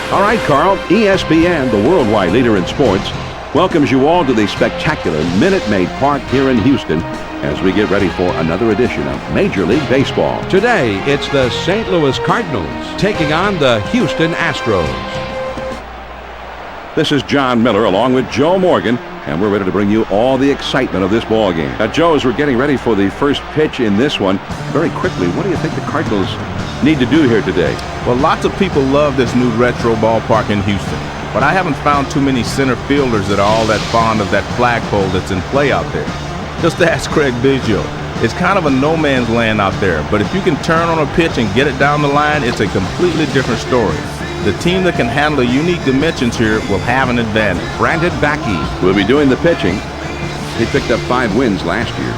All right, Carl, ESPN, the worldwide leader in sports, welcomes you all to the spectacular Minute Maid Park here in Houston as we get ready for another edition of Major League Baseball. Today, it's the St. Louis Cardinals taking on the Houston Astros. This is John Miller along with Joe Morgan, and we're ready to bring you all the excitement of this ball game. Now, Joe, as we're getting ready for the first pitch in this one, very quickly, what do you think the Cardinals need to do here today? Well, lots of people love this new retro ballpark in Houston, but I haven't found too many center fielders that are all that fond of that flagpole that's in play out there. Just ask Craig Biggio. It's kind of a no man's land out there, but if you can turn on a pitch and get it down the line, it's a completely different story. The team that can handle unique dimensions here will have an advantage. Brandon Backey will be doing the pitching. He picked up 5 wins last year,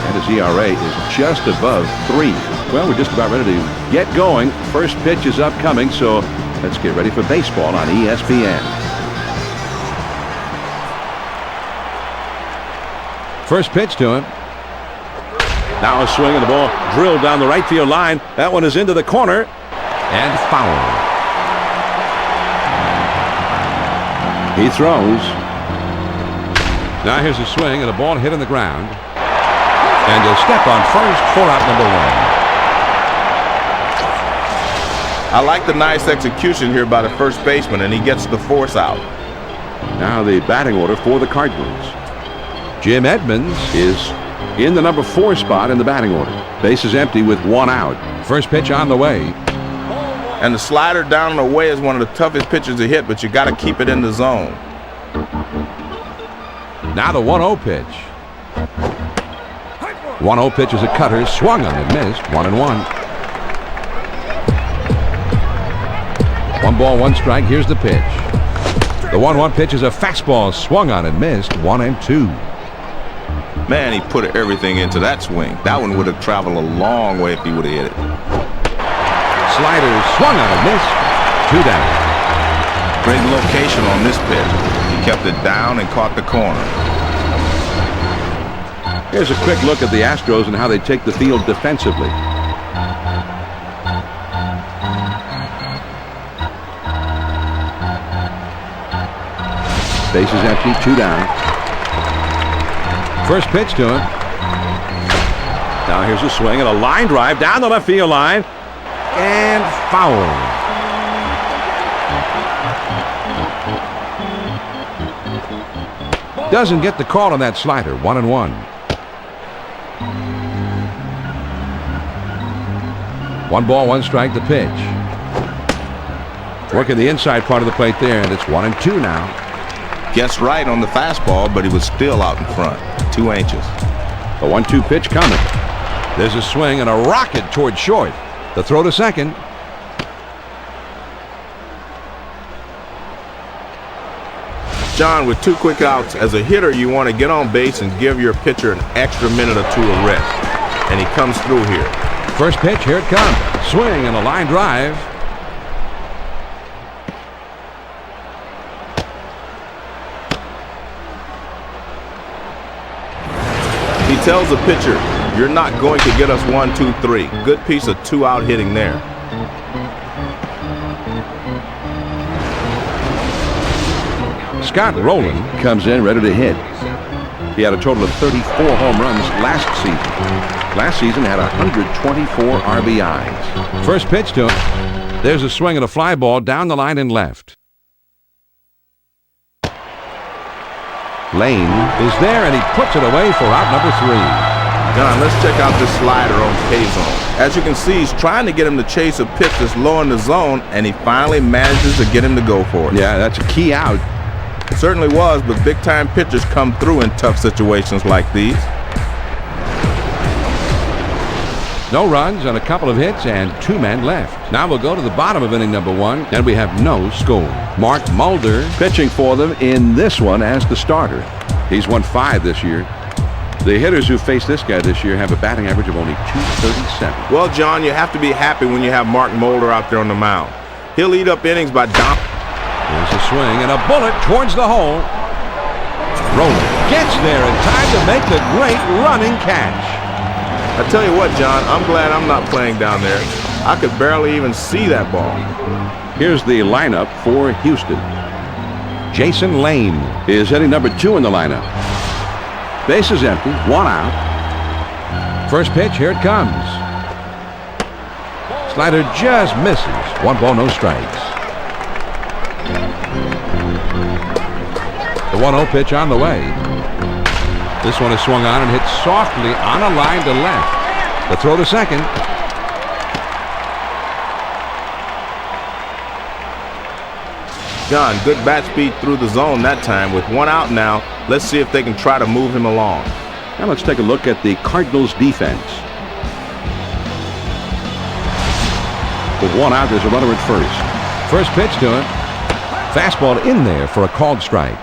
and his ERA is just above 3. Well, we're just about ready to get going. First pitch is upcoming, so let's get ready for baseball on ESPN. First pitch to him. Now a swing and the ball drilled down the right field line. That one is into the corner And foul. He throws. Now here's a swing and a ball hit on the ground. And a step on first for out number 1. I like the nice execution here by the first baseman, and he gets the force out. Now the batting order for the Cardinals. Jim Edmonds Is in the number 4 spot in the batting order. Base is empty with 1 out. first pitch on the way. And the slider down and away is one of the toughest pitches to hit, but you got to keep it in the zone. Now the 1-0 pitch. 1-0 pitch is a cutter, swung on and missed. 1-1. 1 ball, 1 strike. Here's the pitch. The 1-1 pitch is a fastball, swung on and missed. 1-2. Man, he put everything into that swing. That one would have traveled a long way if he would have hit it. Slider swung on and missed. 2 down. Great location on this pitch. He kept it down and caught the corner. Here's a quick look at the Astros and how they take the field defensively. Base is empty, 2 down. First pitch to him. Now here's a swing and a line drive down the left field line. And foul. Doesn't get the call on that slider. 1-1. 1 ball, 1 strike, the pitch. Working the inside part of the plate there, and it's 1-2 now. Gets right on the fastball, but he was still out in front. 2 inches. A 1-2 pitch coming. There's a swing and a rocket toward short. The throw to second. John, with 2 quick outs, as a hitter, you want to get on base and give your pitcher an extra minute or 2 of rest. And he comes through here. First pitch, here it comes. Swing and a line drive. He tells the pitcher, you're not going to get us 1, 2, 3. Good piece of 2-out hitting there. Scott Rowland comes in ready to hit. He had a total of 34 home runs last season. Last season had 124 RBIs. First pitch to him. There's a swing and a fly ball down the line and left. Lane is there, and he puts it away for out number 3. John, let's check out this slider on K-zone. As you can see, he's trying to get him to chase a pitch that's low in the zone, and he finally manages to get him to go for it. Yeah, that's a key out. It certainly was, but big-time pitchers come through in tough situations like these. No runs on a couple of hits and 2 men left. Now we'll go to the bottom of inning number 1, and we have no score. Mark Mulder Pitching for them in this one as the starter. He's won 5 this year. The hitters who face this guy this year have a batting average of only .237. Well, John, you have to be happy when you have Mark Mulder out there on the mound. He'll eat up innings by There's a swing and a bullet towards the hole. Rowland gets there in time to make the great running catch. I tell you what, John, I'm glad I'm not playing down there. I could barely even see that ball. Here's the lineup for Houston. Jason Lane Is hitting number 2 in the lineup. Base is empty. 1 out. First pitch, here it comes. Slider just misses. 1 ball, no strikes. The 1-0 pitch on the way. This one is swung on and hit softly on a line to left. The throw to second. John, good bat speed through the zone that time. With 1 out now, let's see if they can try to move him along. Now let's take a look at the Cardinals defense. With 1 out, there's a runner at first. First pitch to him. Fastball in there for a called strike.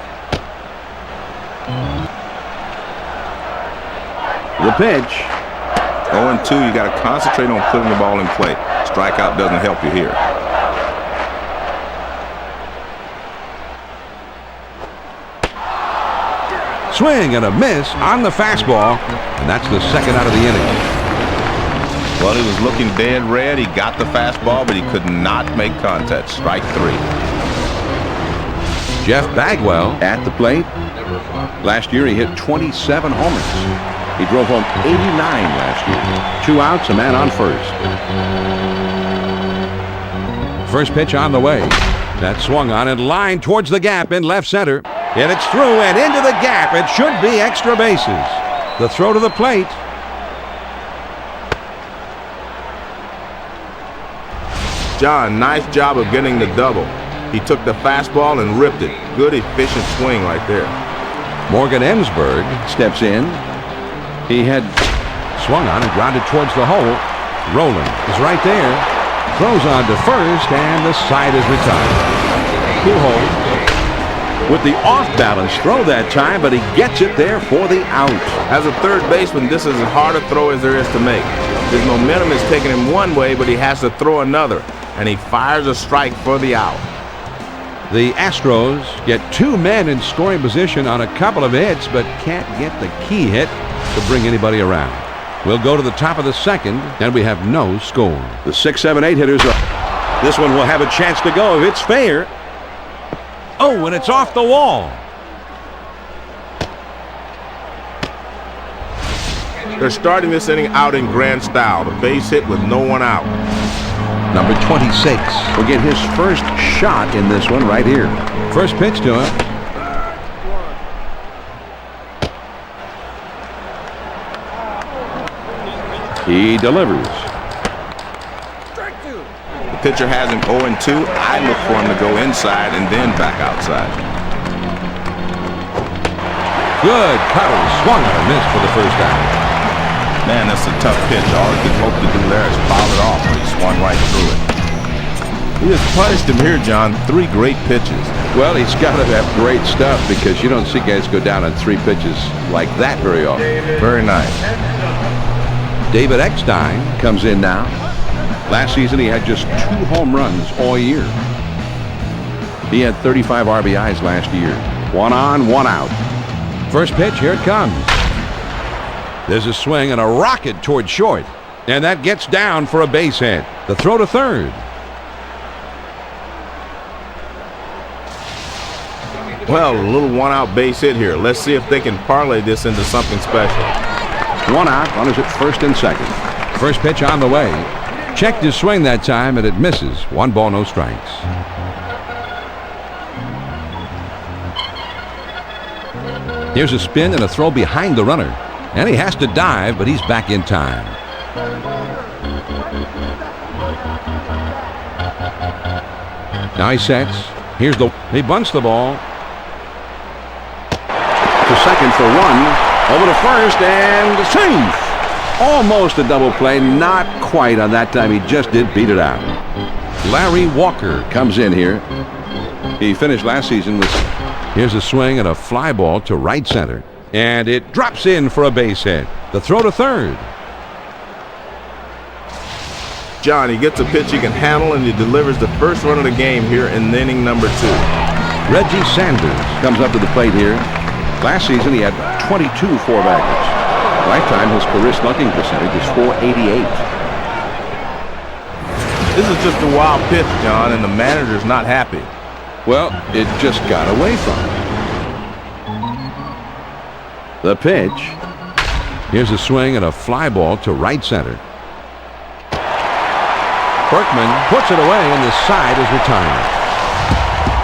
The pitch. 0-2, you got to concentrate on putting the ball in play. Strikeout doesn't help you here. Swing and a miss on the fastball, and that's the second out of the inning. Well, he was looking dead red. He got the fastball, but he could not make contact. Strike 3. Jeff Bagwell At the plate. Last year he hit 27 homers. He drove home 89 last year. 2 outs, a man on first. First pitch on the way. That swung on and lined towards the gap in left center. And it's through and into the gap. It should be extra bases. The throw to the plate. John, nice job of getting the double. He took the fastball and ripped it. Good, efficient swing right there. Morgan Emsberg Steps in. He had swung on and grounded towards the hole. Rowland is right there. Throws on to first, and the side is retired. 2 holes. with the off-balance throw that time, but he gets it there for the out. As a third baseman, this is as hard a throw as there is to make. His momentum is taking him one way, but he has to throw another, and he fires a strike for the out. The Astros get 2 men in scoring position on a couple of hits, but can't get the key hit to bring anybody around. We'll go to the top of the second, and we have no score. The 6, 7, 8 hitters are. This one will have a chance to go if it's fair. Oh, and it's off the wall. They're starting this inning out in grand style. The base hit with no one out. Number 26 will get his first shot in this one right here. First pitch to him. He delivers. The pitcher has him 0-2. I look for him to go inside and then back outside. Good cutter. Swung and a miss for the first out. Man, that's a tough pitch. All he could hope to do there is foul it off, but he swung right through it. He has punished him here, John. 3 great pitches. Well, he's got to have great stuff because you don't see guys go down on 3 pitches like that very often. Very nice. David Eckstein comes in now. Last season he had just 2 home runs all year. He had 35 RBIs last year. 1 on, 1 out. First pitch, here it comes. There's a swing and a rocket toward short. And that gets down for a base hit. The throw to third. Well, a little 1-out base hit here. Let's see if they can parlay this into something special. 1 out, runners at first and second. First pitch on the way. Checked his swing that time, and it misses. 1 ball, no strikes. Here's a spin and a throw behind the runner. And he has to dive, but he's back in time. Now he sets. He bunts the ball. To second for 1. Over to first and safe. Almost a double play. Not quite on that time. He just did beat it out. Larry Walker Comes in here. He finished last season with. Here's a swing and a fly ball to right center. And it drops in for a base hit. The throw to third. John, he gets a pitch he can handle, and he delivers the first run of the game here in inning number 2. Reggie Sanders Comes up to the plate here. Last season he had 22 4-baggers. Lifetime his career slugging percentage is .488. This is just a wild pitch, John, and the manager's not happy. Well, it just got away from him. The pitch. Here's a swing and a fly ball to right center. Berkman puts it away, and the side is retired.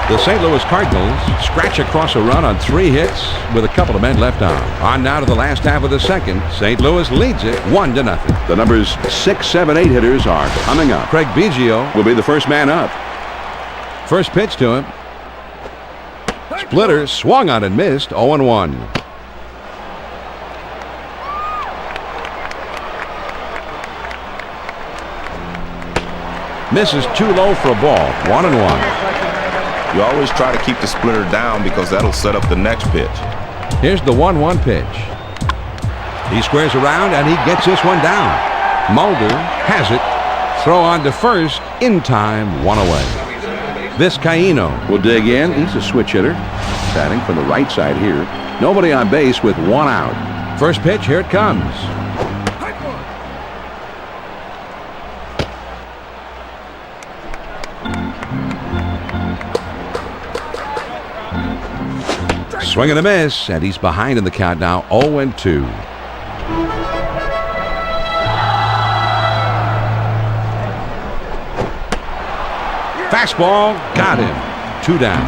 The St. Louis Cardinals scratch across a run on 3 hits with a couple of men left on. On now to the last half of the second. St. Louis leads it 1-0. The numbers 6, 7, 8 hitters are coming up. Craig Biggio Will be the first man up. first pitch to him. Splitter swung on and missed. 0-1. Misses too low for a ball. 1-1. You always try to keep the splitter down because that'll set up the next pitch. Here's the 1-1 pitch. He squares around and he gets this one down. Mulder has it. Throw on to first in time. 1 away. Vizcaíno Will dig in. He's a switch hitter. Batting from the right side here. Nobody on base with 1 out. First pitch, here it comes. Swing and a miss, and he's behind in the count now, 0-2. Fastball, got him. 2 down.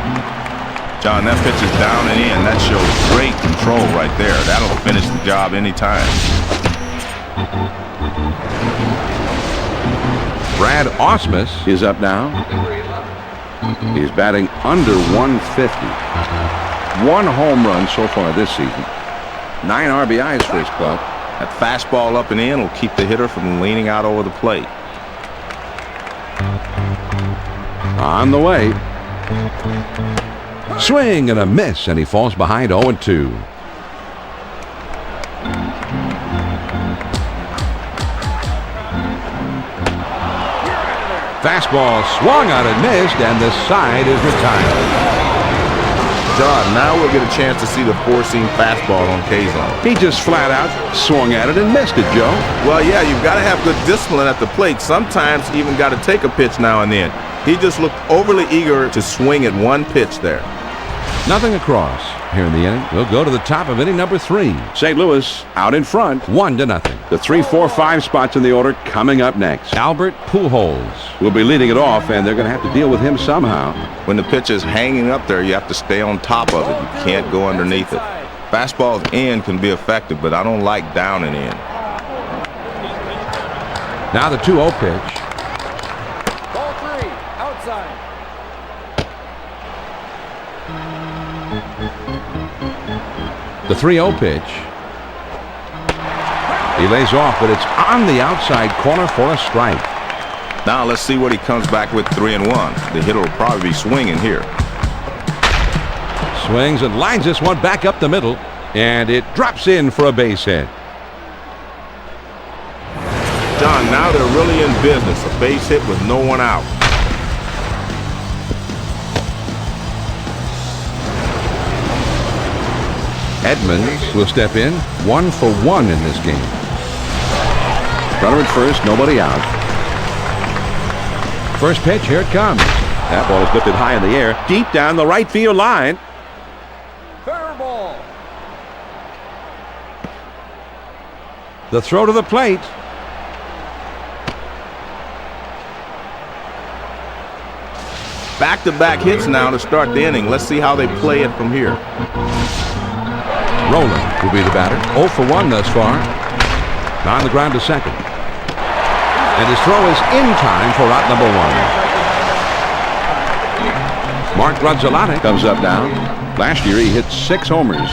John, that pitch is down and in. That shows great control right there. That'll finish the job anytime. Brad Ausmus Is up now. He's batting under 150. 1 home run so far this season. 9 RBIs for his club. That fastball up and in will keep the hitter from leaning out over the plate. On the way. swing and a miss, and he falls behind 0-2. Fastball swung on and missed, and the side is retired. John, now we'll get a chance to see the four-seam fastball on K-Zone. He just flat out swung at it and missed it, Joe. Well, yeah, you've got to have good discipline at the plate. Sometimes you even got to take a pitch now and then. He just looked overly eager to swing at one pitch there. Nothing across here in the inning. We'll go to the top of inning number 3. St. Louis out in front. 1-0. The 3, 4, 5 spots in the order coming up next. Albert Pujols Will be leading it off, and they're going to have to deal with him somehow. When the pitch is hanging up there, you have to stay on top of it. You can't go underneath it. Fastballs in can be effective, but I don't like down and in. Now the 2-0 pitch. Ball 3, outside. The 3-0 pitch. He lays off, but it's on the outside corner for a strike. Now let's see what he comes back with 3-1. The hitter will probably be swinging here. Swings and lines this one back up the middle, and it drops in for a base hit. John, now they're really in business. A base hit with no one out. Edmonds will step in, 1 for 1 in this game. Runner at first, nobody out. First pitch, here it comes. That ball is lifted high in the air, deep down the right field line. Fair ball. The throw to the plate. Back-to-back hits now to start the inning. Let's see how they play it from here. Rowland will be the batter. 0 for 1 thus far. On the ground to second. And his throw is in time for out number 1. Mark Grudzielanek Comes up now. Last year he hit 6 homers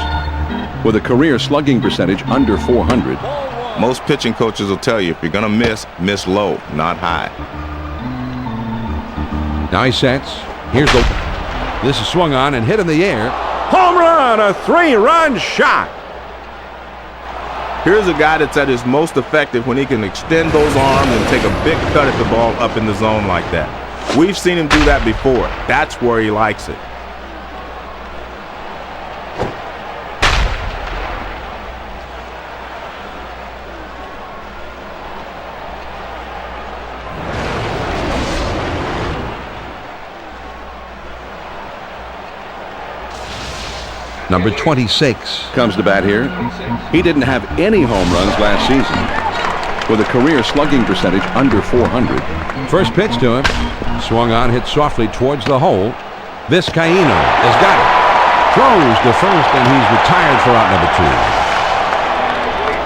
with a career slugging percentage under 400. Most pitching coaches will tell you if you're going to miss low, not high. Now he sets. Here's the... This is swung on and hit in the air. Home run, a 3-run shot. Here's a guy that's at his most effective when he can extend those arms and take a big cut at the ball up in the zone like that. We've seen him do that before. That's where he likes it. number 26. Comes to bat here. He didn't have any home runs last season, with a career slugging percentage under 400. First pitch to him. Swung on, hit softly towards the hole. Vizcaíno has got it. Throws to first, and he's retired for out number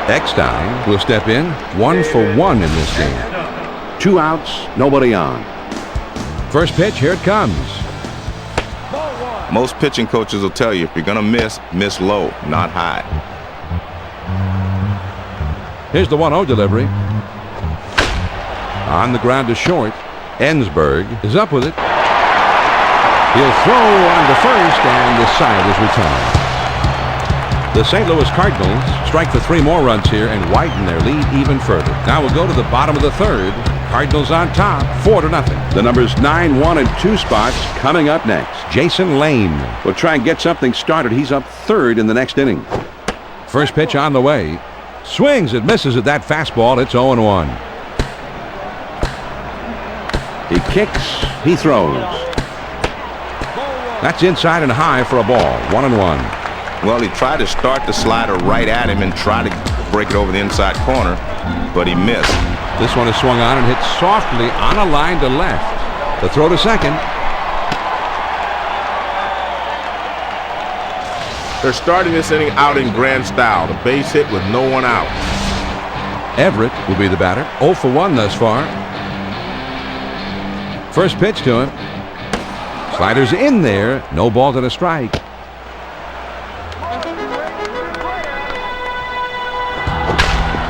2. Eckstein will step in. 1 for 1 in this game. 2 outs, nobody on. First pitch, here it comes. Most pitching coaches will tell you if you're going to miss low, not high. Here's the 1-0 delivery. On the ground to short. Ensberg is up with it. He'll throw on to first, and the side is retired. The St. Louis Cardinals strike for 3 more runs here and widen their lead even further. Now we'll go to the bottom of the 3rd. Cardinals on top, 4-0. The numbers 9, 1, and 2 spots coming up next. Jason Lane will try and get something started. He's up 3rd in the next inning. First pitch on the way. Swings and misses at that fastball. It's 0-1. He kicks, he throws. That's inside and high for a ball. 1-1. Well, he tried to start the slider right at him and try to break it over the inside corner, but he missed. This one is swung on and hit softly on a line to left. The throw to second. They're starting this inning out in grand style. The base hit with no one out. Everett will be the batter. 0 for 1 thus far. First pitch to him. Slider's in there. No ball to the strike.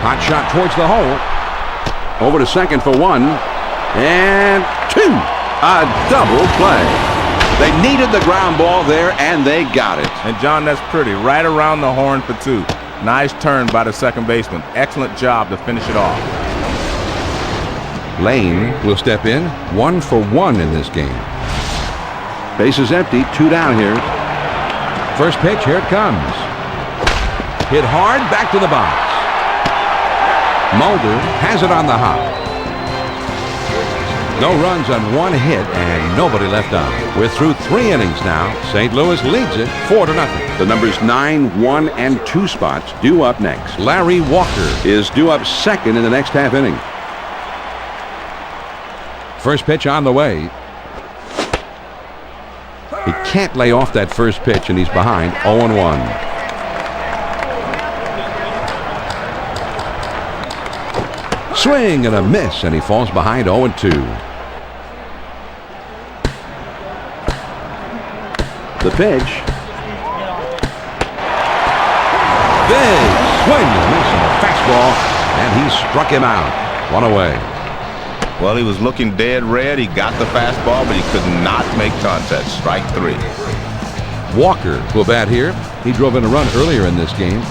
Hot shot towards the hole. Over to second for 1. And 2. A double play. They needed the ground ball there, and they got it. And, John, that's pretty. Right around the horn for 2. Nice turn by the second baseman. Excellent job to finish it off. Lane will step in. 1 for 1 in this game. Base is empty. 2 down here. First pitch. Here it comes. Hit hard. Back to the box. Mulder has it on the hop. No runs on 1 hit and nobody left on. We're through 3 innings now. St. Louis leads it 4-0. The numbers 9, 1, and 2 spots due up next. Larry Walker is due up second in the next half inning. First pitch on the way. He can't lay off that first pitch and he's behind 0-1. Swing and a miss, and he falls behind 0-2. The pitch. Big swing and miss on a fastball, and he struck him out. 1 away. Well, he was looking dead red. He got the fastball, but he could not make contact. Strike 3. Walker will bat here. He drove in a run earlier in this game.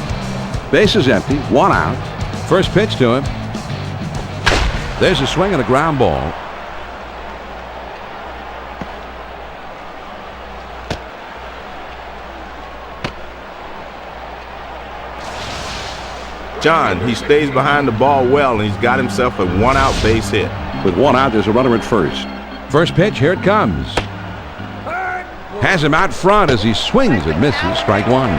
Base is empty. 1 out. First pitch to him. There's a swing and a ground ball. John, he stays behind the ball well, and he's got himself a 1-out base hit. With 1 out, there's a runner at first. First pitch, here it comes. Has him out front as he swings and misses. Strike 1.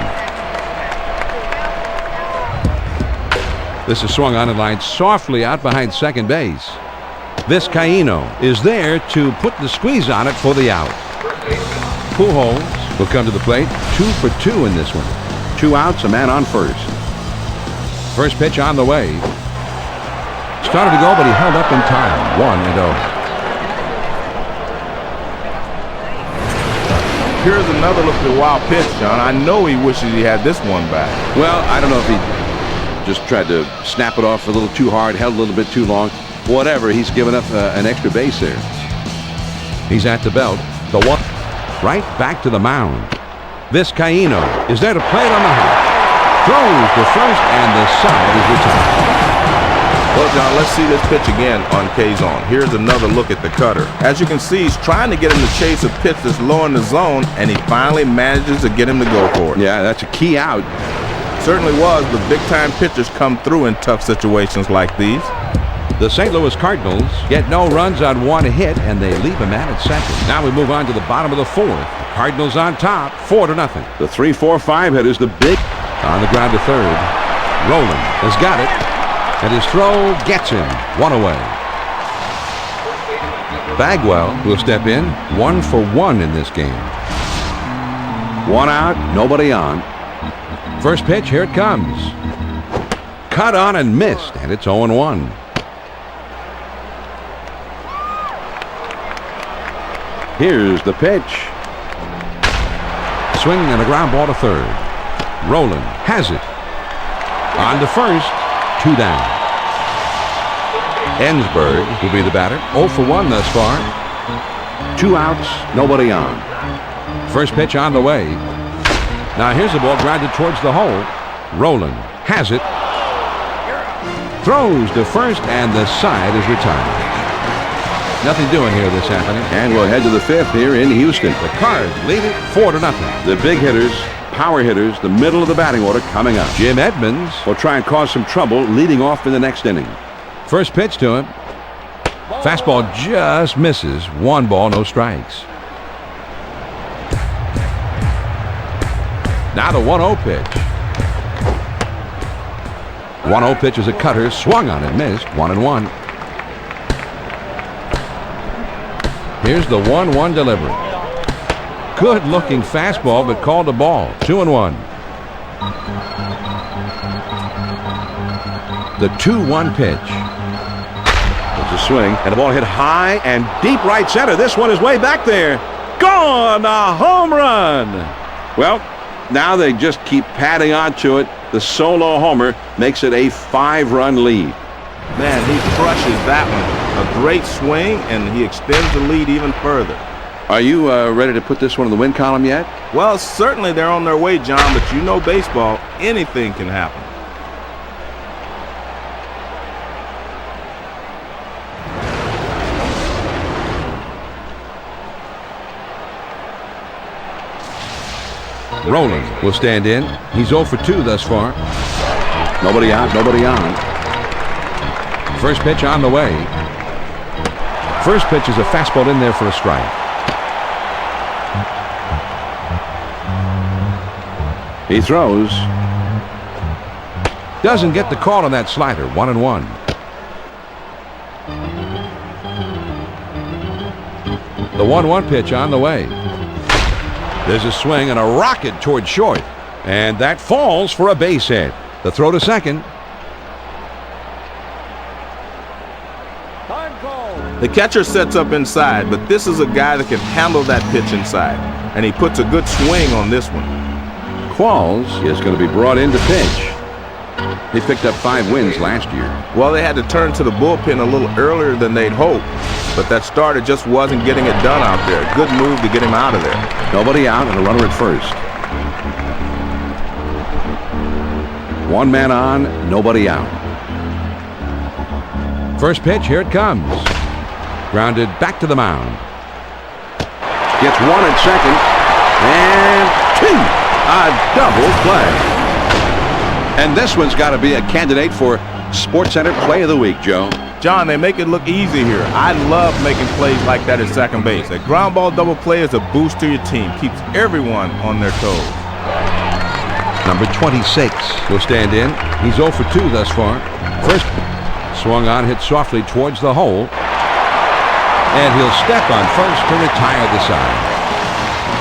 This is swung on and lined softly out behind second base. Vizcaíno is there to put the squeeze on it for the out. Pujols will come to the plate. 2 for 2 in this one. 2 outs, a man on first. First pitch on the way. Started to go, but he held up in time. 1-0. Here's another look at the wild pitch, John. I know he wishes he had this one back. Well, I don't know if he just tried to snap it off a little too hard, held a little bit too long. Whatever, he's given up an extra base there. He's at the belt. The 1. Right back to the mound. Vizcaíno is there to play it on the hop. Throws to first, and the side is retired. Well, John, let's see this pitch again on Kazon. Here's another look at the cutter. As you can see, he's trying to get him to chase a pitch that's low in the zone, and he finally manages to get him to go for it. Yeah, that's a key out. Certainly was, but big-time pitchers come through in tough situations like these. The St. Louis Cardinals get no runs on 1 hit, and they leave a man at second. Now we move on to the bottom of the 4th. Cardinals on top, 4-0. The 3-4-5 hitters, the big. On the ground to third. Rowland has got it. And his throw gets him. One away. Bagwell will step in. 1 for 1 in this game. One out, nobody on. First pitch, here it comes. Cut on and missed, and it's 0-1. Here's the pitch. Swing and a ground ball to third. Rowland has it. On to first, 2 down. Ensberg will be the batter. 0 for 1 thus far. 2 outs, nobody on. First pitch on the way. Now here's the ball grounded towards the hole. Rowland has it. Throws to first, and the side is retired. Nothing doing here this afternoon. And we'll head to the 5th here in Houston. The Cards lead it 4-0. The big hitters, power hitters, the middle of the batting order coming up. Jim Edmonds will try and cause some trouble leading off in the next inning. First pitch to him. Fastball just misses. 1 ball, no strikes. Now the 1-0 pitch. 1-0 pitch is a cutter. Swung on and missed. 1-1. Here's the 1-1 delivery. Good looking fastball, but called a ball. 2-1. The 2-1 pitch. There's a swing, and the ball hit high and deep right center. This one is way back there. Gone! A home run! Well, now they just keep padding onto it. The solo homer makes it a 5-run lead. Man, he crushes that one. A great swing, and he extends the lead even further. Are you ready to put this one in the win column yet? Well, certainly they're on their way, John, but you know baseball, anything can happen. Rowland will stand in. He's 0 for 2 thus far. Nobody out, nobody on. First pitch on the way. First pitch is a fastball in there for a strike. He throws. Doesn't get the call on that slider. 1-1. The 1-1 pitch on the way. There's a swing and a rocket toward short. And that falls for a base hit. The throw to second. The catcher sets up inside, but this is a guy that can handle that pitch inside. And he puts a good swing on this one. Qualls is going to be brought in to pitch. He picked up 5 wins last year. Well, they had to turn to the bullpen a little earlier than they'd hoped, but that starter just wasn't getting it done out there. Good move to get him out of there. Nobody out and a runner at first. 1 man on, nobody out. First pitch, here it comes. Grounded back to the mound. Gets 1 at second, and 2. A double play. And this one's got to be a candidate for SportsCenter Play of the Week, Joe. John, they make it look easy here. I love making plays like that at second base. A ground ball double play is a boost to your team. Keeps everyone on their toes. Number 26 will stand in. He's 0 for 2 thus far. First swung on, hit softly towards the hole. And he'll step on first to retire the side.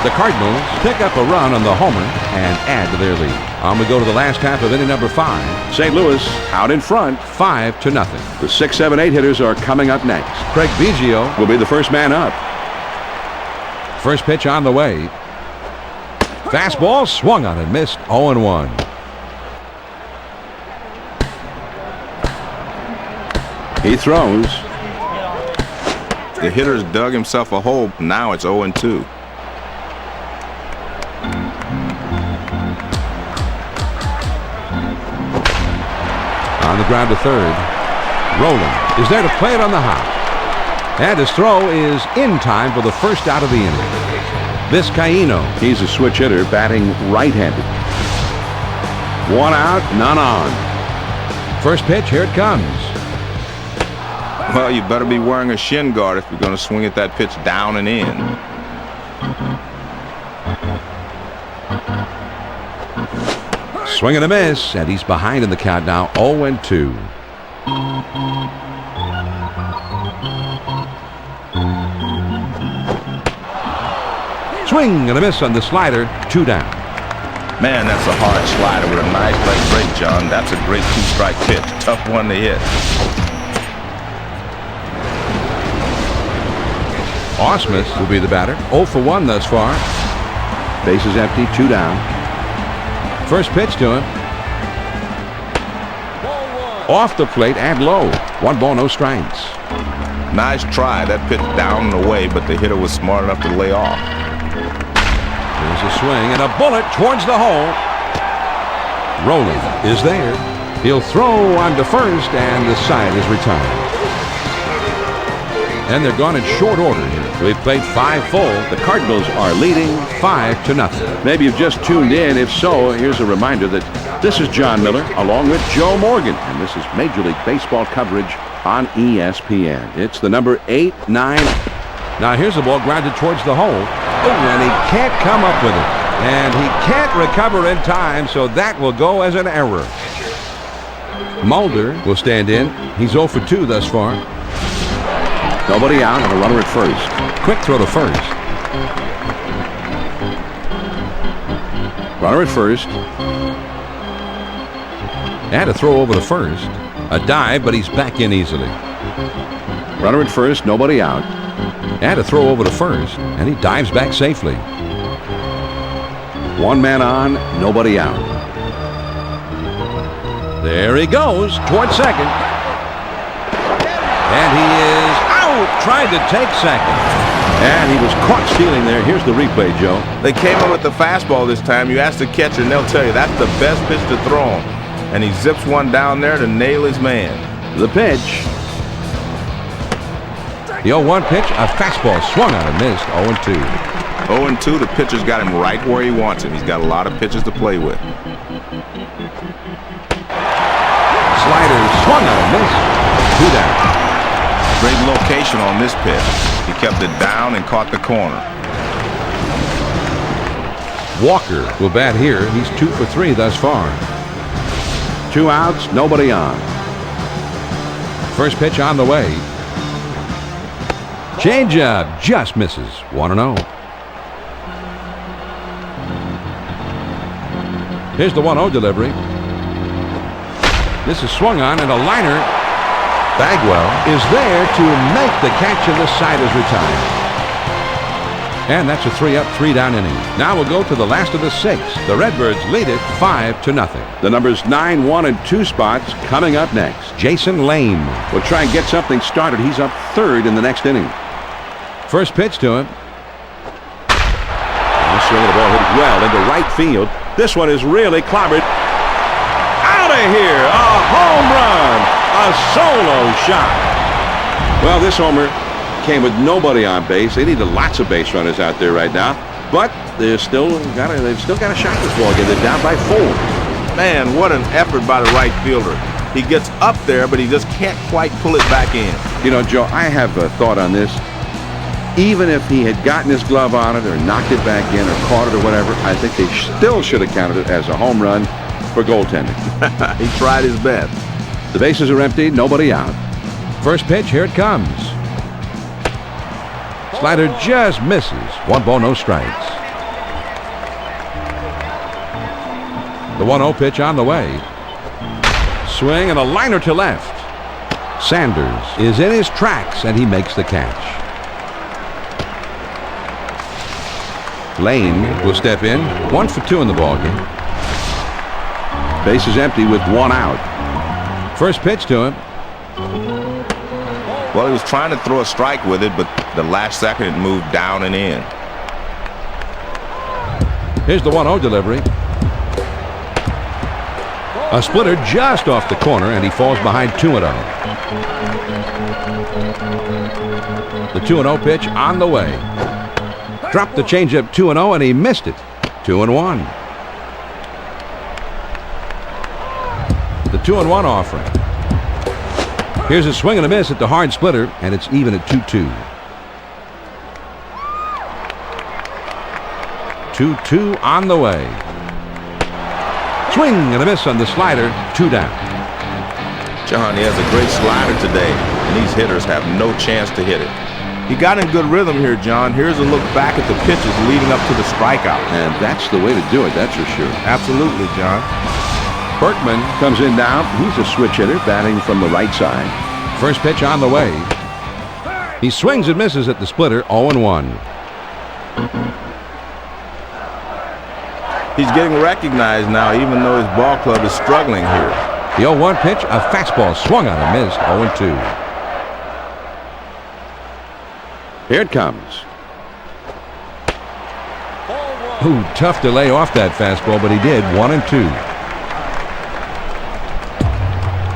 The Cardinals pick up a run on the homer and add to their lead. On we go to the last half of inning number 5. St. Louis out in front, 5-0. The 6, 7, 8 hitters are coming up next. Craig Biggio will be the first man up. First pitch on the way. Fastball swung on and missed. 0-1. He throws. The hitter's dug himself a hole. Now it's 0-2. On the ground to third. Rowland is there to play it on the hop. And his throw is in time for the first out of the inning. Vizcaíno. He's a switch hitter batting right-handed. 1 out, none on. First pitch, here it comes. Well, you better be wearing a shin guard if you're going to swing at that pitch down and in. Swing and a miss, and he's behind in the count now, 0-2. Swing and a miss on the slider, 2 down. Man, that's a hard slider with a nice leg break, John. That's a great 2-strike pitch. Tough one to hit. Ausmus will be the batter. 0 for 1 thus far. Bases empty, 2 down. First pitch to him. Off the plate and low. 1 ball, no strikes. Nice try. That pitch down and away, but the hitter was smart enough to lay off. There's a swing and a bullet towards the hole. Rolling is there. He'll throw on to first, and the side is retired. And they're gone in short order here. We've played 5 full. The Cardinals are leading 5-0. Maybe you've just tuned in. If so, here's a reminder that this is John Miller along with Joe Morgan, and this is Major League Baseball coverage on ESPN. It's the number 8-9. Now here's the ball grounded towards the hole. Oh, and he can't come up with it. And he can't recover in time, so that will go as an error. Mulder will stand in. He's 0 for 2 thus far. Nobody out and a runner at first. Quick throw to first. Runner at first. And a throw over to first. A dive, but he's back in easily. Runner at first, nobody out. And a throw over to first, and he dives back safely. 1 man on, nobody out. There he goes towards second. And he is out trying to take second. And he was caught stealing there. Here's the replay, Joe. They came in with the fastball this time. You ask the catcher, and they'll tell you that's the best pitch to throw him. And he zips one down there to nail his man. The pitch. The 0-1 pitch, a fastball swung on and missed. 0-2. 0-2, the pitcher's got him right where he wants him. He's got a lot of pitches to play with. Slider swung on and missed. 2 down. Great location on this pitch. He kept it down and caught the corner. Walker will bat here. He's 2 for 3 thus far. 2 outs, nobody on. First pitch on the way. Changeup just misses. 1-0. Here's the 1-0 delivery. This is swung on, and a liner. Bagwell is there to make the catch, and this side is retired. And that's a 3-up, 3-down inning. Now we'll go to the last of the 6. The Redbirds lead it 5-0. The numbers 9, 1, and 2 spots coming up next. Jason Lane will try and get something started. He's up 3rd in the next inning. First pitch to him. The swing of the ball hit well into right field. This one is really clobbered. Out of here! A home run! A solo shot. Well, this homer came with nobody on base. They needed lots of base runners out there right now, but they've still got a shot this ball again. They're down by 4. Man, what an effort by the right fielder. He gets up there, but he just can't quite pull it back in. You know, Joe, I have a thought on this. Even if he had gotten his glove on it or knocked it back in or caught it or whatever, I think they still should have counted it as a home run for goaltending. He tried his best. The bases are empty, nobody out. First pitch, here it comes. Slider just misses. 1 ball, no strikes. The 1-0 pitch on the way. Swing and a liner to left. Sanders is in his tracks, and he makes the catch. Lane will step in. 1 for 2 in the ballgame. Base is empty with 1 out. First pitch to him. Well, he was trying to throw a strike with it, but the last second it moved down and in. Here's the 1-0 delivery. A splitter just off the corner, and he falls behind 2-0. The 2-0 pitch on the way. Dropped the changeup 2-0, and he missed it. 2-1. The 2-1 offering. Here's a swing and a miss at the hard splitter, and it's even at 2-2. 2-2 on the way. Swing and a miss on the slider. 2 down. John, he has a great slider today, and these hitters have no chance to hit it. He got in good rhythm here, John. Here's a look back at the pitches leading up to the strikeout. And that's the way to do it, that's for sure. Absolutely, John. Berkman comes in now. He's a switch hitter, batting from the right side. First pitch on the way. He swings and misses at the splitter. 0-1. He's getting recognized now, even though his ball club is struggling here. The 0-1 pitch, a fastball swung on and missed. 0-2. Here it comes. Ooh, tough to lay off that fastball, but he did. 1-2.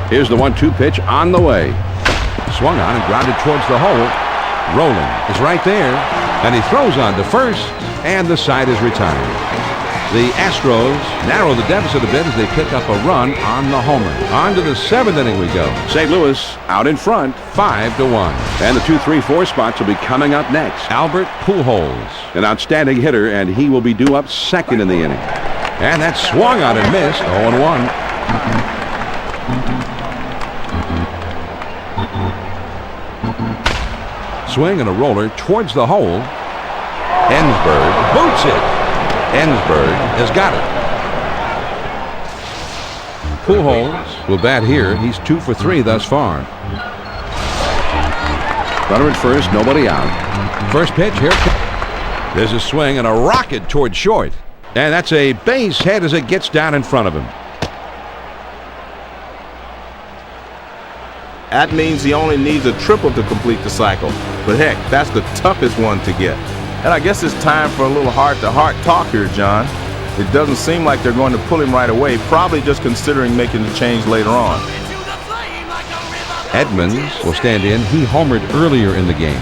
Here's the 1-2 pitch on the way. Swung on and grounded towards the hole. Rolling is right there, and he throws on to first, and the side is retired. The Astros narrow the deficit a bit as they pick up a run on the homer. On to the 7th inning we go. St. Louis out in front. 5-1. And the 2, 3, 4 spots will be coming up next. Albert Pujols. An outstanding hitter, and he will be due up second in the inning. And that swung on and missed. 0-1. Swing and a roller towards the hole. Ensberg boots it. Ensberg has got it. Pujols will bat here. He's 2 for 3 thus far. Runner at first, nobody out. First pitch, here it comes. There's a swing and a rocket toward short. And that's a base hit as it gets down in front of him. That means he only needs a triple to complete the cycle. But heck, that's the toughest one to get. And I guess it's time for a little heart-to-heart talk here, John. It doesn't seem like they're going to pull him right away, probably just considering making the change later on. Edmonds will stand in. He homered earlier in the game.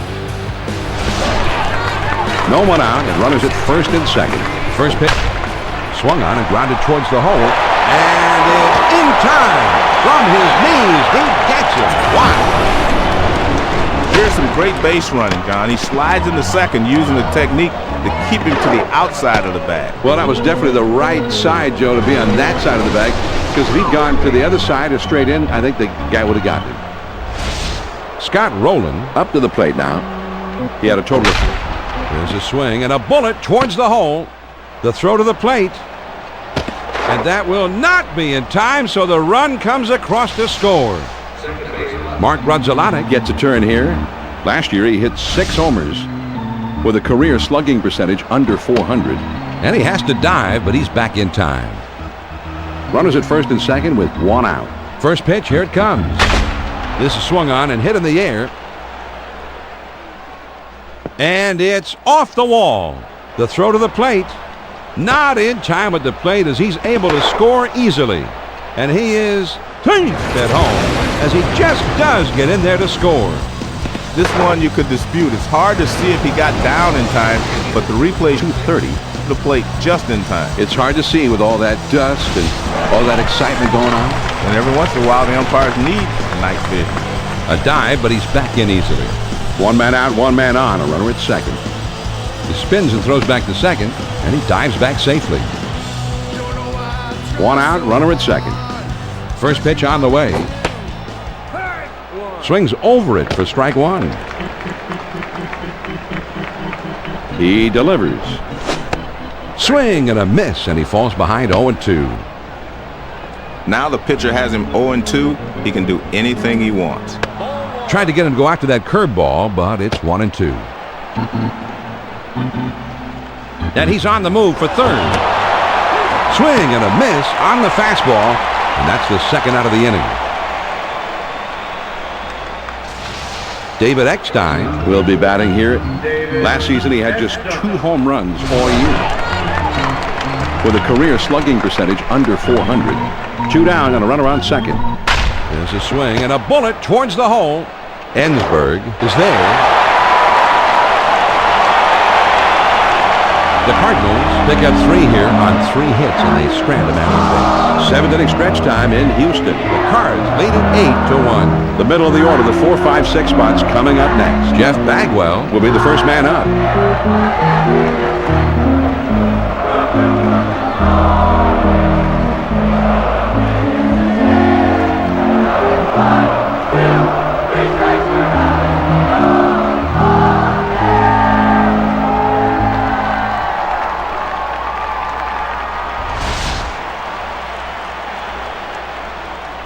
No one out, and runners at first and second. First pitch swung on and grounded towards the hole. And it's in time. From his knees, he gets it. Wow. Here's some great base running, John. He slides into second using the technique to keep him to the outside of the bag. Well, that was definitely the right side, Joe, to be on that side of the bag. Because if he'd gone to the other side or straight in, I think the guy would have gotten it. Scott Rowland Up to the plate now. He had a total of... There's a swing and a bullet towards the hole. The throw to the plate. And that will not be in time, so the run comes across to score. Mark Rudzolata gets a turn here. Last year, he hit 6 homers with a career slugging percentage under 400. And he has to dive, but he's back in time. Runners at first and second with 1 out. First pitch, here it comes. This is swung on and hit in the air. And it's off the wall. The throw to the plate. Not in time at the plate as he's able to score easily. And he is at home as he just does get in there to score. This one you could dispute. It's hard to see if he got down in time, but the replay 230 to the plate just in time. It's hard to see with all that dust and all that excitement going on. And every once in a while, the umpires need night vision. A dive, but he's back in easily. 1 man out, 1 man on. A runner at second. He spins and throws back to second, and he dives back safely. 1 out, runner at second. First pitch on the way. Swings over it for strike 1. He delivers. Swing and a miss, and he falls behind 0-2. Now the pitcher has him 0-2. He can do anything he wants. Tried to get him to go after that curveball, but it's 1-2. And he's on the move for third. Swing and a miss on the fastball, and that's the second out of the inning. David Eckstein will be batting here. Last season, he had just 2 home runs all year with a career slugging percentage under 400. 2 down and a runner on second. There's a swing and a bullet towards the hole. Ensberg is there. The Cardinals pick up 3 here on 3 hits, and they strand a man on base. 7th inning stretch time in Houston. The Cards lead it 8-1. The middle of the order, the 4, 5, 6 spots coming up next. Jeff Bagwell will be the first man up.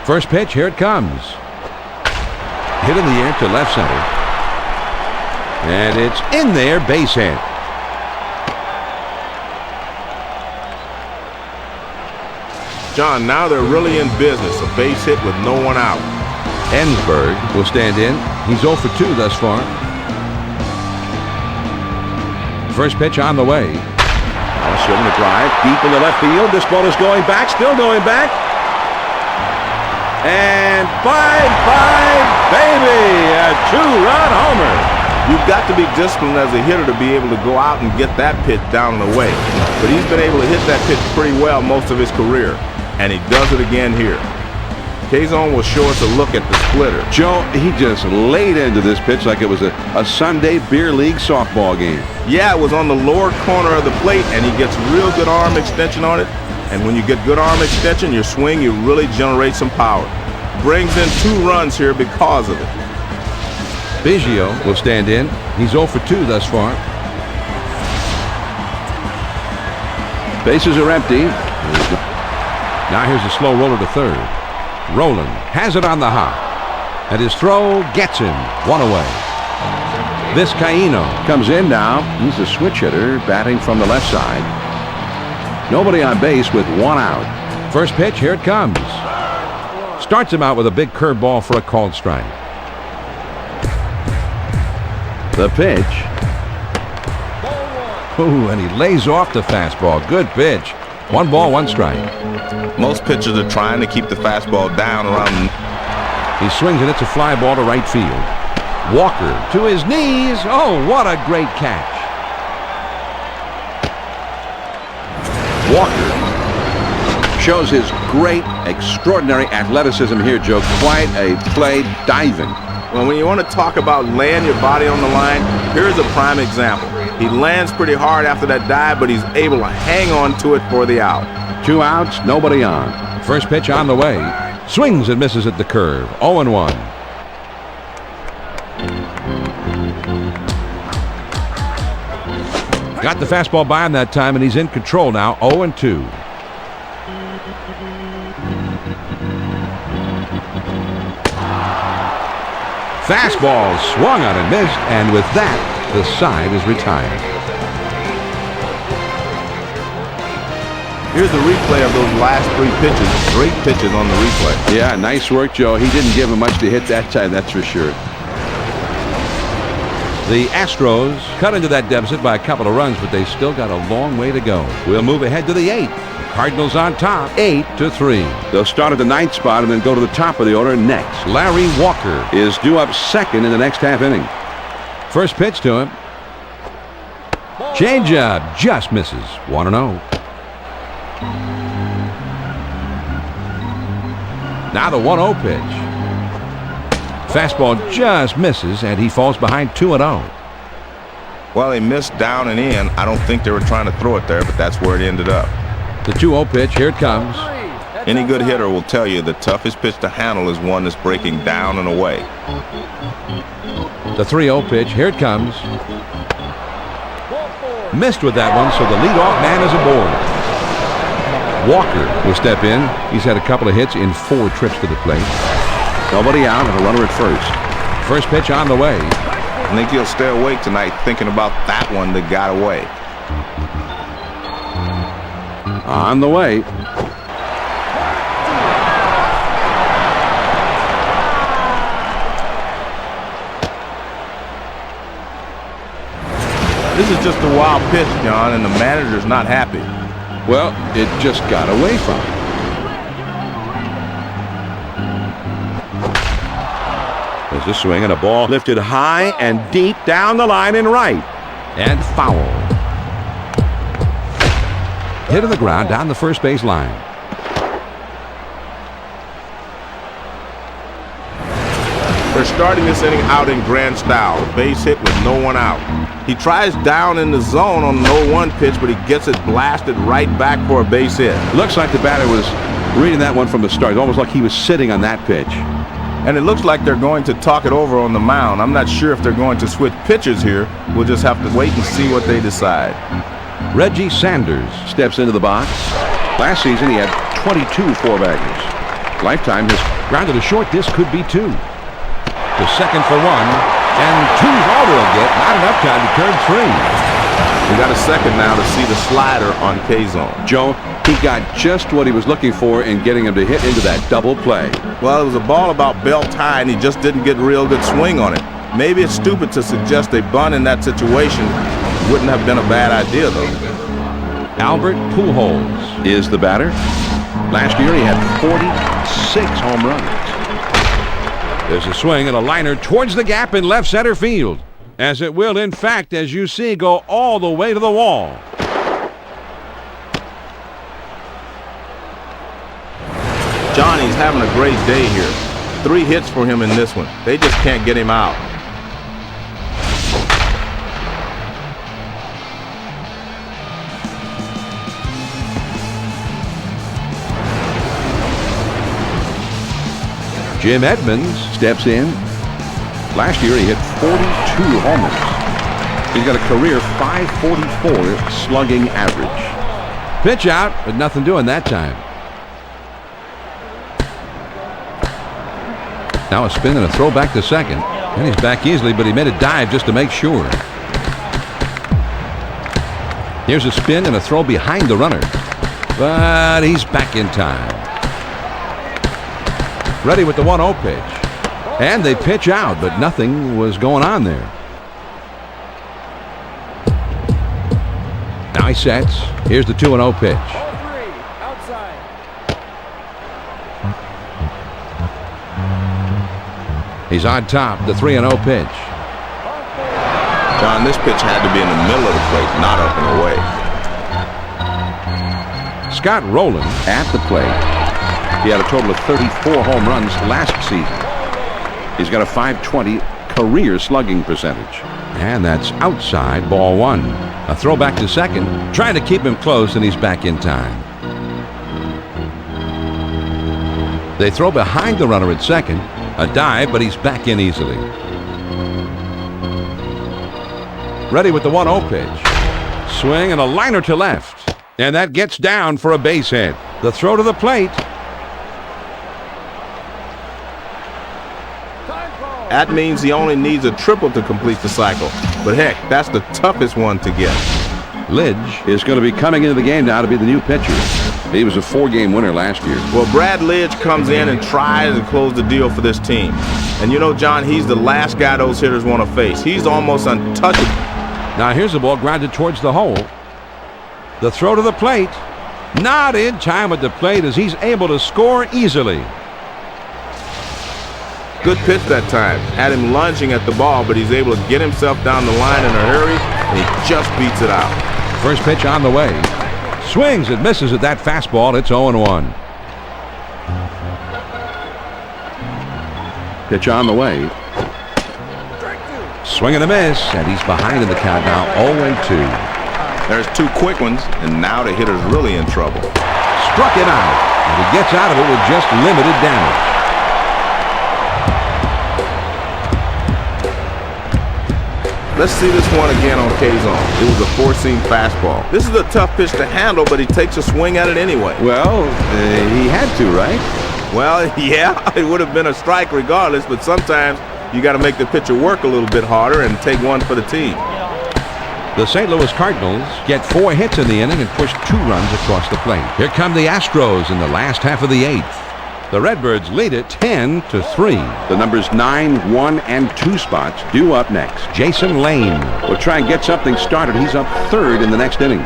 First pitch, here it comes. Hit in the air to left center. And it's in there, base hit. John, now they're really in business. A base hit with no one out. Ensberg will stand in. He's 0 for 2 thus far. First pitch on the way. Swinging a drive deep in the left field. This ball is going back, still going back. And bye-bye, baby! A two-run homer. You've got to be disciplined as a hitter to be able to go out and get that pitch down and away. But he's been able to hit that pitch pretty well most of his career. And he does it again here. K-Zone will show us a look at the splitter. Joe, he just laid into this pitch like it was a Sunday beer league softball game. Yeah, it was on the lower corner of the plate, and he gets real good arm extension on it. And when you get good arm extension, your swing, you really generate some power. Brings in 2 runs here because of it. Biggio will stand in. He's 0 for 2 thus far. Bases are empty. Now here's a slow roller to third. Roland has it on the hop. And his throw gets him. 1 away. Vizcaíno Comes in now. He's a switch hitter batting from the left side. Nobody on base with 1 out. First pitch, here it comes. Starts him out with a big curveball for a called strike. The pitch. Ooh, and he lays off the fastball. Good pitch. 1 ball, 1 strike. Most pitchers are trying to keep the fastball down around. He swings and it's a fly ball to right field. Walker to his knees. Oh, what a great catch. Walker shows his great, extraordinary athleticism here, Joe. Quite a play diving. Well, when you want to talk about laying your body on the line, here's a prime example. He lands pretty hard after that dive, but he's able to hang on to it for the out. 2 outs, nobody on. First pitch on the way. Swings and misses at the curve. 0-1. Got the fastball by him that time, and he's in control now. 0-2. Fastball swung on and missed, and with that, the side is retired. Here's the replay of those last 3 pitches. Great pitches on the replay. Yeah, nice work, Joe. He didn't give him much to hit that time, that's for sure. The Astros cut into that deficit by a couple of runs, but they still got a long way to go. We'll move ahead to the 8th. Cardinals on top, 8-3. They'll start at the 9th spot and then go to the top of the order next. Larry Walker Is due up second in the next half inning. first pitch to him. Changeup just misses. 1-0. Now the 1-0 pitch. Fastball just misses, and he falls behind 2-0. Well, he missed down and in. I don't think they were trying to throw it there, but that's where it ended up. The 2-0 pitch, here it comes. Any good hitter will tell you the toughest pitch to handle is one that's breaking down and away. The 3-0 pitch, here it comes. Missed with that one, so the leadoff man is aboard. Walker will step in. He's had a couple of hits in 4 trips to the plate. Nobody out and a runner at first. First pitch on the way. I think he'll stay awake tonight thinking about that one that got away. On the way. This is just a wild pitch, John, and the manager's not happy. Well, it just got away from him. There's a swing and a ball lifted high and deep down the line and right. And foul. Hit on the ground down the first base line. They're starting this inning out in grand style. A base hit with no one out. He tries down in the zone on the 0-1 pitch, but he gets it blasted right back for a base hit. Looks like the batter was reading that one from the start. Almost like he was sitting on that pitch. And it looks like they're going to talk it over on the mound. I'm not sure if they're going to switch pitchers here. We'll just have to wait and see what they decide. Reggie Sanders Steps into the box. Last season he had 22 four-baggers. Lifetime has grounded to short. This could be 2. To second for 1. And 2's all they'll get. Not enough time to turn 3. We got a second now to see the slider on K-zone. Joe, he got just what he was looking for in getting him to hit into that double play. Well, it was a ball about belt high, and he just didn't get a real good swing on it. Maybe it's stupid to suggest a bunt in that situation. Wouldn't have been a bad idea, though. Albert Pujols Is the batter. Last year he had 46 home runs. There's a swing and a liner towards the gap in left center field, as it will, in fact, as you see, go all the way to the wall. Johnny's having a great day here. 3 hits for him in this one. They just can't get him out. Jim Edmonds Steps in. Last year he hit 42 homers. He's got a career .544 slugging average. pitch out, but nothing doing that time. Now a spin and a throw back to second. And he's back easily, but he made a dive just to make sure. Here's a spin and a throw behind the runner. But he's back in time. Ready with the 1-0 pitch. And they pitch out, but nothing was going on there. Now he sets. Here's the 2-0 pitch. Ball 3, outside. He's on top, the 3-0 pitch. John, this pitch had to be in the middle of the plate, not up and away. Scott Rowland At the plate. He had a total of 34 home runs last season. He's got a .520 career slugging percentage. And that's outside, ball 1. A throw back to second, trying to keep him close, and he's back in time. They throw behind the runner at second. A dive, but he's back in easily. Ready with the 1-0 pitch. Swing and a liner to left. And that gets down for a base hit. The throw to the plate. That means he only needs a triple to complete the cycle. But heck, that's the toughest one to get. Lidge Is going to be coming into the game now to be the new pitcher. He was a 4-game winner last year. Well, Brad Lidge comes in and tries to close the deal for this team. And you know, John, he's the last guy those hitters want to face. He's almost untouchable. Now here's the ball grounded towards the hole. The throw to the plate. Not in time at the plate as he's able to score easily. Good pitch that time. Had him lunging at the ball, but he's able to get himself down the line in a hurry, and he just beats it out. First pitch on the way. Swings and misses at that fastball. It's 0-1. Pitch on the way. Swing and a miss, and he's behind in the count now, 0-2. There's 2 quick ones, and now the hitter's really in trouble. Struck him out, and he gets out of it with just limited damage. Let's see this one again on K-zone. It was a 4-seam fastball. This is a tough pitch to handle, but he takes a swing at it anyway. Well, he had to, right? Well, yeah, it would have been a strike regardless, but sometimes you got to make the pitcher work a little bit harder and take one for the team. The St. Louis Cardinals get 4 hits in the inning and push 2 runs across the plate. Here come the Astros in the last half of the 8th. The Redbirds lead it 10-3. The numbers 9, 1, and 2 spots due up next. Jason Lane We'll try and get something started. He's up 3rd in the next inning.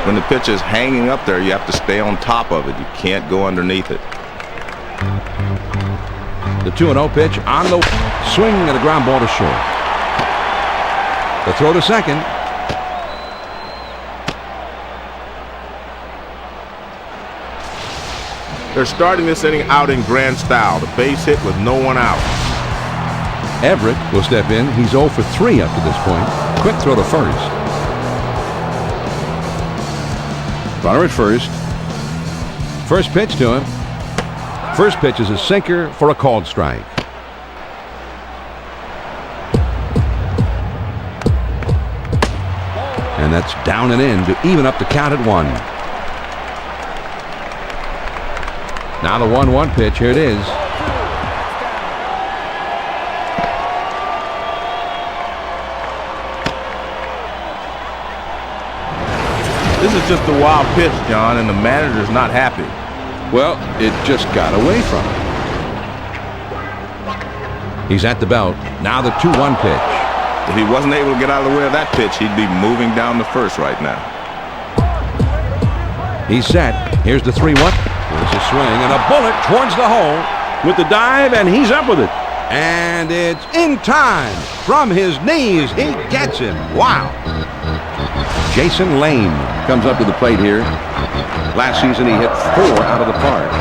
When the pitch is hanging up there, you have to stay on top of it. You can't go underneath it. The 2-0 pitch on the swing and a ground ball to short. The throw to second. They're starting this inning out in grand style. The base hit with no one out. Everett will step in. He's 0 for 3 up to this point. Quick throw to first. Runner at first. First pitch to him. First pitch is a sinker for a called strike. And that's down and in to even up the count at 1. Now the 1-1 pitch. Here it is. This is just a wild pitch, John, and the manager's not happy. Well, it just got away from him. He's at the belt. Now the 2-1 pitch. If he wasn't able to get out of the way of that pitch, he'd be moving down the first right now. He's set. Here's the 3-1. Here's a swing and a bullet towards the hole. With the dive, and he's up with it. And it's in time. From his knees, he gets him. Wow. Jason Lane Comes up to the plate here. Last season, he hit 4 out of the park.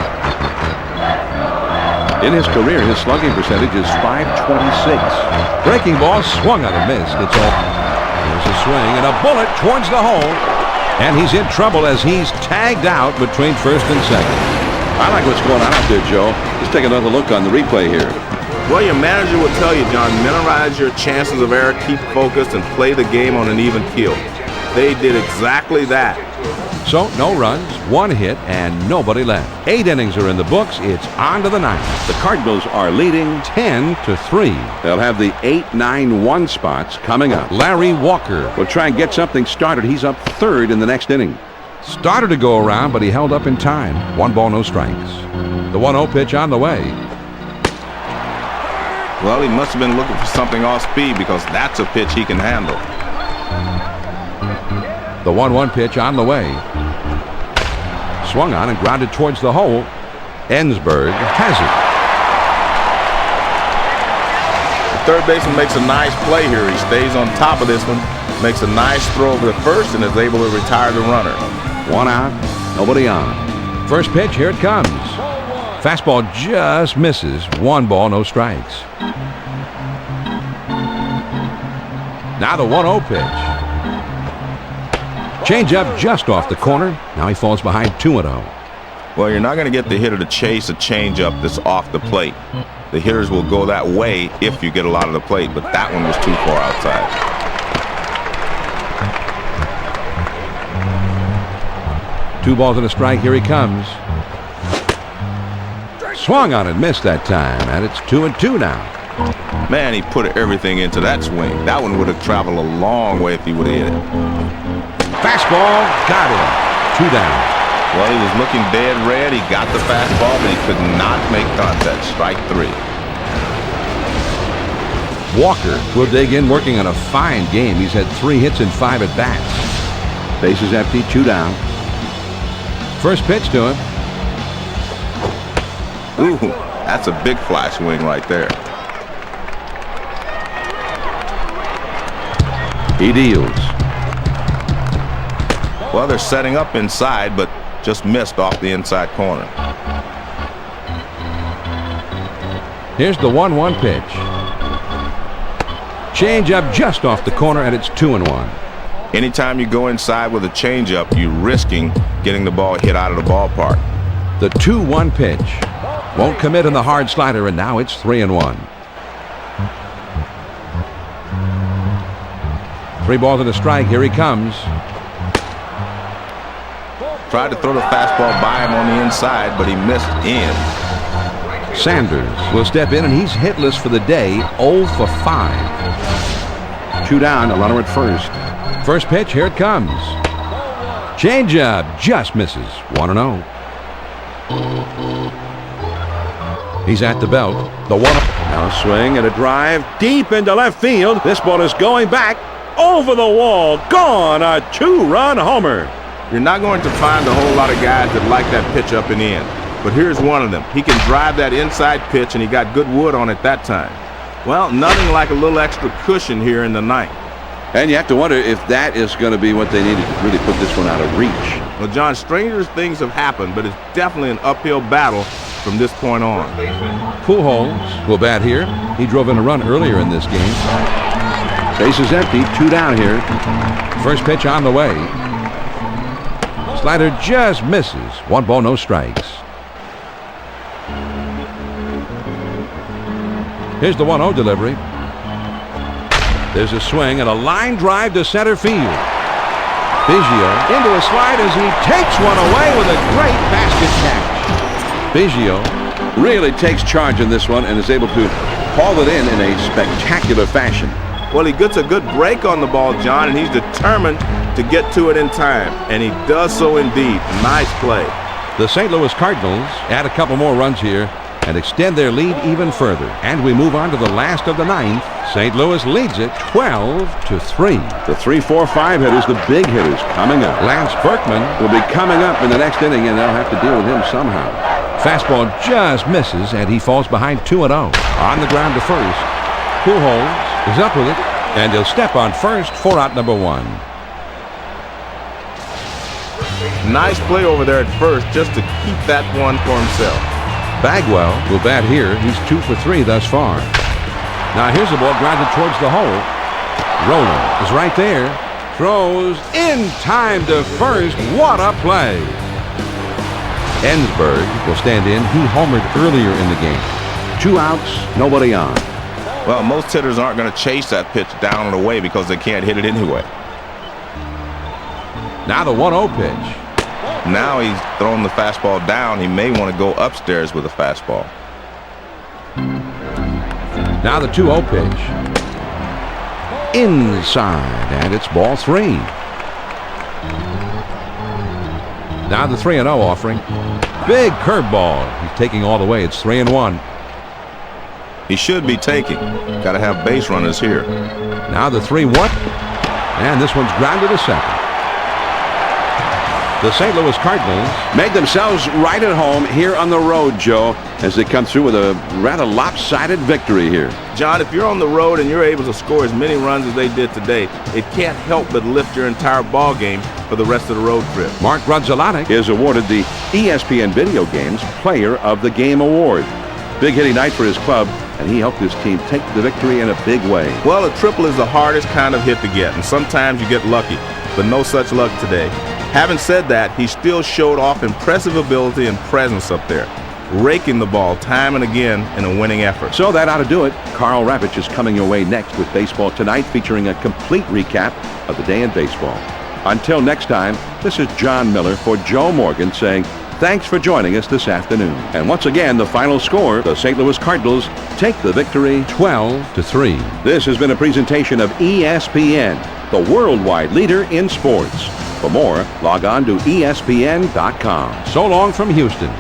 In his career, his slugging percentage is .526. breaking ball swung on and missed. It's all. There's a swing and a bullet towards the hole. And he's in trouble as he's tagged out between first and second. I like what's going on out there, Joe. Let's take another look on the replay here. Well, your manager will tell you, John, minimize your chances of error, keep focused, and play the game on an even keel. They did exactly that. So, no runs, 1 hit, and nobody left. 8 innings are in the books. It's on to the 9th. The Cardinals are leading 10-3. They'll have the 8-9-1 spots coming up. Larry Walker We'll try and get something started. He's up 3rd in the next inning. started to go around, but he held up in time. 1 ball, no strikes. The 1-0 pitch on the way. Well, he must have been looking for something off speed because that's a pitch he can handle. The 1-1 pitch on the way. Swung on and grounded towards the hole. Ensberg has it. The third baseman makes a nice play here. He stays on top of this one, makes a nice throw over the first, and is able to retire the runner. 1 out, nobody on. First pitch, here it comes. Fastball just misses. 1 ball, no strikes. Now the 1-0 pitch. Changeup just off the corner. Now he falls behind 2-0. Well, you're not going to get the hitter to chase a changeup that's off the plate. The hitters will go that way if you get a lot of the plate, but that one was too far outside. Two balls and a strike. Here he comes. Swung on and missed that time, and it's 2-2 now. Man, he put everything into that swing. That one would have traveled a long way if he would have hit it. Fastball, got him. 2 down. Well, he was looking dead red. He got the fastball, but he could not make contact. Strike 3. Walker will dig in, working on a fine game. He's had 3 hits and 5 at-bats. Bases empty, 2 down. First pitch to him. Ooh, that's a big fly swing right there. He deals. Well, they're setting up inside, but just missed off the inside corner. Here's the 1-1 pitch. Change-up just off the corner, and it's 2-1. Anytime you go inside with a changeup, you're risking getting the ball hit out of the ballpark. The 2-1 pitch. Won't commit in the hard slider, and now it's 3-1. 3 balls and a strike. Here he comes. Tried to throw the fastball by him on the inside, but he missed in. Sanders will step in, and he's hitless for the day, 0 for 5. 2 down, a runner at first. First pitch, here it comes. Changeup just misses. 1-0. He's at the belt. The 1. Now a swing and a drive deep into left field. This ball is going back over the wall. Gone. A 2-run homer. You're not going to find a whole lot of guys that like that pitch up and in. But here's one of them. He can drive that inside pitch, and he got good wood on it that time. Well, nothing like a little extra cushion here in the 9th. And you have to wonder if that is going to be what they needed to really put this one out of reach. Well, John, stranger things have happened, but it's definitely an uphill battle from this point on. Pujols will bat here. He drove in a run earlier in this game. Bases empty, 2 down here. First pitch on the way. Slider just misses. 1 ball, no strikes. Here's the 1-0 delivery. There's a swing and a line drive to center field. Biggio into a slide as he takes one away with a great basket catch. Biggio Really takes charge in this one and is able to haul it in a spectacular fashion. Well, he gets a good break on the ball, John, and he's determined to get to it in time. And he does so indeed. Nice play. The St. Louis Cardinals add a couple more runs here and extend their lead even further. And we move on to the last of the ninth. St. Louis leads it 12-3. The 3-4-5 hitters, the big hitters, coming up. Lance Berkman Will be coming up in the next inning, and they'll have to deal with him somehow. fastball just misses, and he falls behind 2-0. On the ground to first. Pujols is up with it, and he'll step on first for out number 1. Nice play over there at first just to keep that one for himself. Bagwell will bat here. He's 2 for 3 thus far. Now here's the ball grounded towards the hole. Rowland is right there. Throws in time to first. What a play. Ensberg will stand in. He homered earlier in the game. 2 outs, nobody on. Well, most hitters aren't going to chase that pitch down and away because they can't hit it anyway. Now the 1-0 pitch. Now he's throwing the fastball down. He may want to go upstairs with a fastball. Now the 2-0 pitch. Inside, and it's ball 3. Now the 3-0 offering. Big curveball. He's taking all the way. It's 3-1. He should be taking. Got to have base runners here. Now the 3-1. And this one's grounded to second. The St. Louis Cardinals Made themselves right at home here on the road, Joe, as they come through with a rather lopsided victory here. John, if you're on the road and you're able to score as many runs as they did today, it can't help but lift your entire ball game for the rest of the road trip. Mark Grudzielanek Is awarded the ESPN Video Games Player of the Game Award. Big hitting night for his club, and he helped his team take the victory in a big way. Well, a triple is the hardest kind of hit to get, and sometimes you get lucky, but no such luck today. Having said that, he still showed off impressive ability and presence up there, raking the ball time and again in a winning effort. So that ought to do it. Carl Ravitch is coming your way next with Baseball Tonight, featuring a complete recap of the day in baseball. Until next time, this is John Miller for Joe Morgan saying thanks for joining us this afternoon. And once again, the final score, the St. Louis Cardinals take the victory 12-3. This has been a presentation of ESPN, the worldwide leader in sports. For more, log on to ESPN.com. So long from Houston.